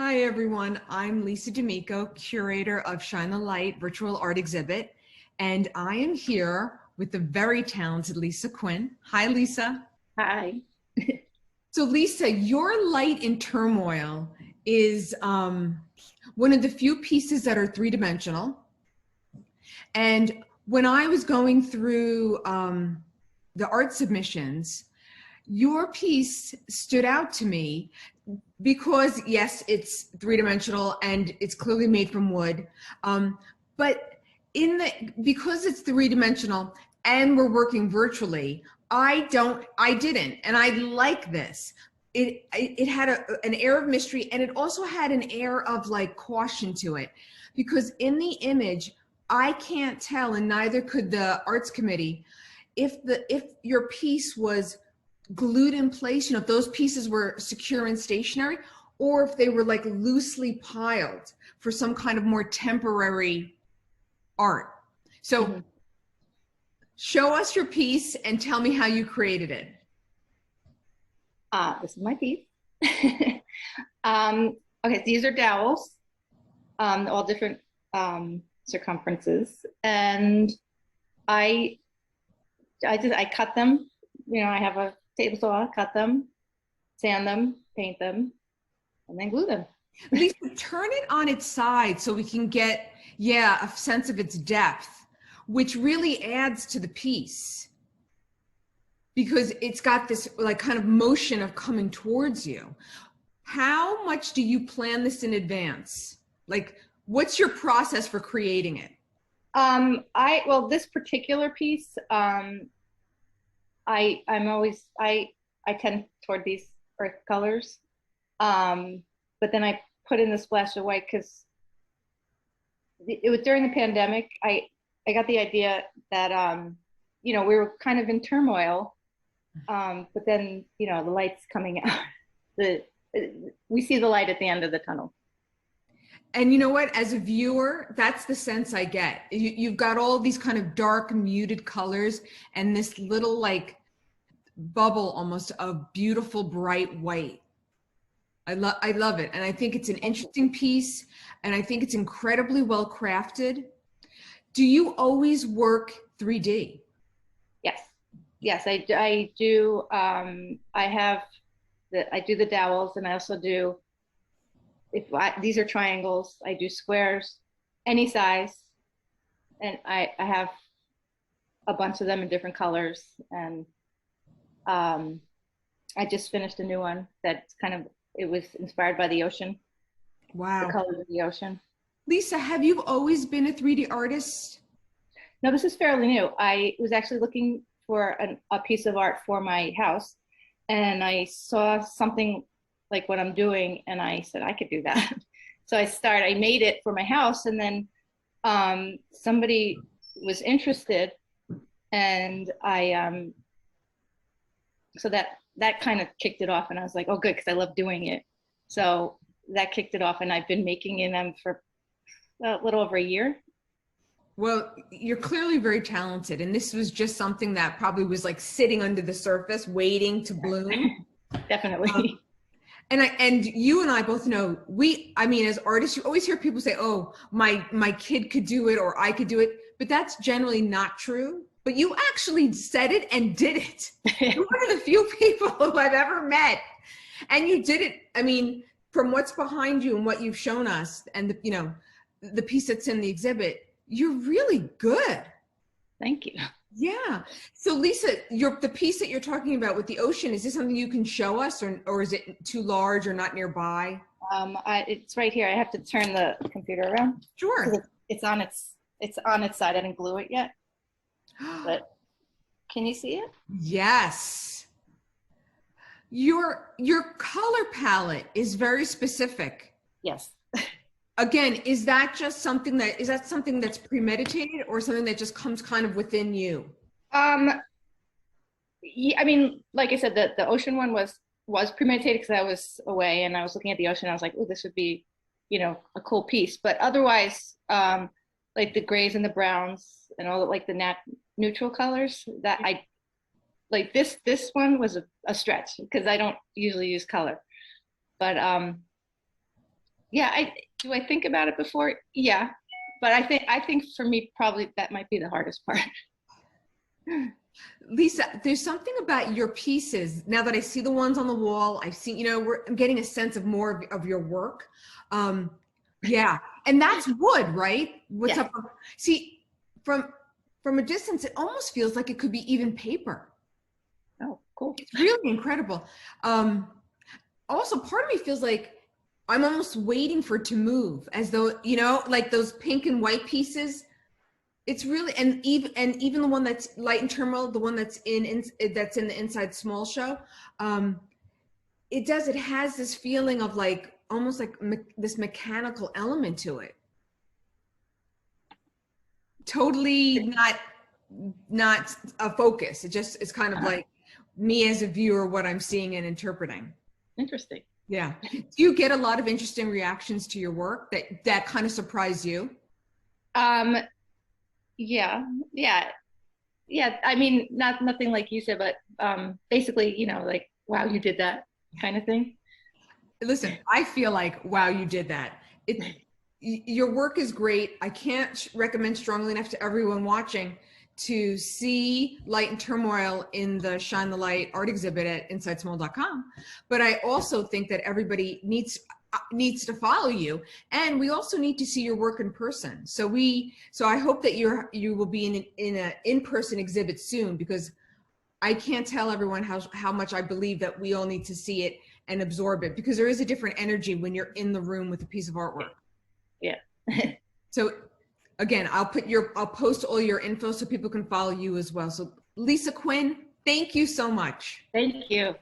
Hi everyone, I'm Lisa D'Amico, curator of Shine the Light virtual art exhibit, and I am here with the very talented Lisa Quinn. Hi Lisa. Hi. So Lisa, your Light in Turmoil is one of the few pieces that are three-dimensional. And when I was going through the art submissions, your piece stood out to me because yes, it's three-dimensional and it's clearly made from wood. But because it's three-dimensional and we're working virtually, I didn't, and I like this. It had an air of mystery, and it also had an air of like caution to it, because in the image, I can't tell, and neither could the arts committee, if your piece was glued in place, if those pieces were secure and stationary, or if they were like loosely piled for some kind of more temporary art. So show us your piece and tell me how you created it. This is my piece. Okay, these are dowels, all different circumferences, and I cut them. I have a table saw, cut them, sand them, paint them, and then glue them. Lisa, turn it on its side so we can get, a sense of its depth, which really adds to the piece, because it's got this like kind of motion of coming towards you. How much do you plan this in advance? Like, what's your process for creating it? Well, this particular piece, I tend toward these earth colors, but then I put in the splash of white because it was during the pandemic. I got the idea that we were kind of in turmoil, but then the light's coming out. We see the light at the end of the tunnel. And you know what? As a viewer, that's the sense I get. You've got all these kind of dark, muted colors and this little like bubble almost of beautiful, bright white. I love it. And I think it's an interesting piece, and I think it's incredibly well crafted. Do you always work 3D? Yes, I do. I do the dowels, and I also do, these are triangles, I do squares, any size, and I have a bunch of them in different colors. And I just finished a new one that's it was inspired by the ocean. Wow. The colors of the ocean. Lisa, have you always been a 3D artist? No, this is fairly new. I was actually looking for a piece of art for my house, and I saw something like what I'm doing, and I said I could do that. So I made it for my house, and then somebody was interested, and so that kind of kicked it off, and I was like, oh good, because I love doing it. So that kicked it off, and I've been making them for a little over a year. Well, you're clearly very talented, and this was just something that probably was like sitting under the surface waiting to bloom. Definitely. And you and I both know, as artists, you always hear people say, oh, my kid could do it, or I could do it, but that's generally not true. But you actually said it and did it. You're one of the few people who I've ever met, and you did it. From what's behind you and what you've shown us, and the piece that's in the exhibit, you're really good. Thank you. Yeah. So Lisa, the piece that you're talking about with the ocean, is this something you can show us, or is it too large or not nearby? It's right here. I have to turn the computer around. Sure. It's on its side. I didn't glue it yet. But can you see it? Yes. Your color palette is very specific. Yes. Again, is that something that's premeditated, or something that just comes kind of within you? Yeah, like I said, the ocean one was premeditated because I was away and I was looking at the ocean. I was like, oh, this would be, a cool piece. But otherwise, like the grays and the browns and all like the neutral colors that I like. This one was a stretch because I don't usually use color, but Yeah, do I think about it before? Yeah, but I think for me probably that might be the hardest part. Lisa, there's something about your pieces. Now that I see the ones on the wall, I've seen, I'm getting a sense of more of your work. Um, yeah. And that's wood, right? What's Yeah. up? See, from from a distance, it almost feels like it could be even paper. Oh, cool. It's really incredible. Um, Also, part of me feels like I'm almost waiting for it to move, as though, like those pink and white pieces. It's really, and even the one that's light and turmoil, the one that's in the Inside Small show, um, it has this feeling of like almost like this mechanical element to it. Totally not a focus. It just is kind of like me as a viewer, what I'm seeing and interpreting. Interesting. Yeah. Do you get a lot of interesting reactions to your work that kind of surprise you? Um, yeah, yeah, yeah. I mean, nothing like you said, but basically, like, wow, you did that kind of thing. Listen, I feel like, wow, you did that. Your work is great. I can't recommend strongly enough to everyone watching to see Light and Turmoil in the Shine the Light art exhibit at InsideSmall.com. But I also think that everybody needs to follow you, and we also need to see your work in person. So I hope that you will be in an in-person exhibit soon, because I can't tell everyone how much I believe that we all need to see it and absorb it, because there is a different energy when you're in the room with a piece of artwork. Yeah. So again, I'll post all your info so people can follow you as well. So Lisa Quinn, thank you so much. Thank you.